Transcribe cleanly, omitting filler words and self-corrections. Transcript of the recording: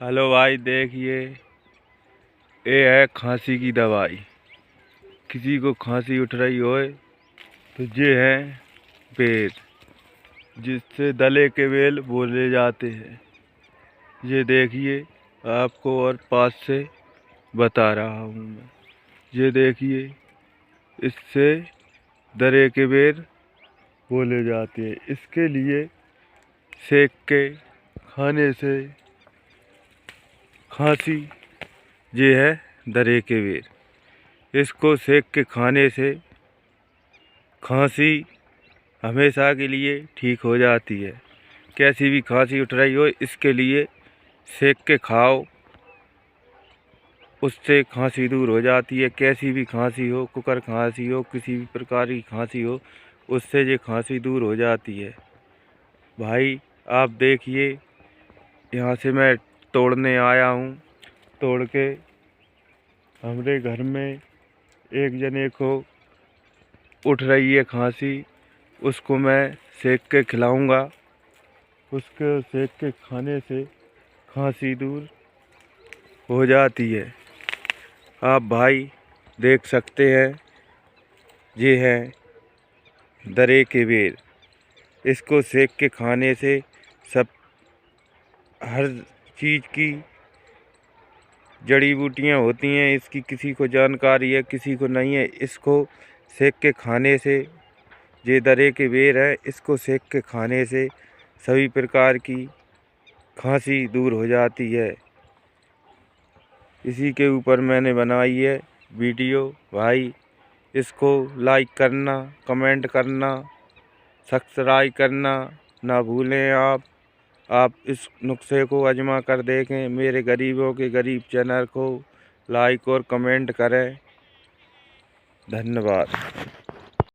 Hello भाई, देखिए ये है खांसी की दवाई। किसी को खांसी उठ रही हो तो ये है बेर, जिससे दले के बेल बोले जाते हैं। ये देखिए, आपको और पास से बता रहा हूँ मैं। ये देखिए, इससे दले के बेर बोले जाते हैं। इसके लिए सेक के खाने से खांसी, ये है दरे के बेर। इसको सेक के खाने से खांसी हमेशा के लिए ठीक हो जाती है। कैसी भी खांसी उठ रही हो, इसके लिए सेक के खाओ, उससे खांसी दूर हो जाती है। कैसी भी खांसी हो, कुकर खांसी हो, किसी भी प्रकार की खांसी हो, उससे ये खांसी दूर हो जाती है। भाई आप देखिए, यहाँ से मैं तोड़ने आया हूँ। तोड़ के हमारे घर में एक जने को उठ रही है खांसी, उसको मैं सेक के खिलाऊंगा। उसके सेक के खाने से खांसी दूर हो जाती है। आप भाई देख सकते हैं, ये है दरे के बेर। इसको सेक के खाने से सब हर चीज़ की जड़ी बूटियाँ होती हैं। इसकी किसी को जानकारी है, किसी को नहीं है। इसको सेक के खाने से, ये दरे के बेर है, इसको सेक के खाने से सभी प्रकार की खांसी दूर हो जाती है। इसी के ऊपर मैंने बनाई है वीडियो। भाई इसको लाइक करना, कमेंट करना, सब्सक्राइब करना ना भूलें। आप इस नुस्खे को आजमा कर देखें। मेरे गरीबों के गरीब चैनल को लाइक और कमेंट करें। धन्यवाद।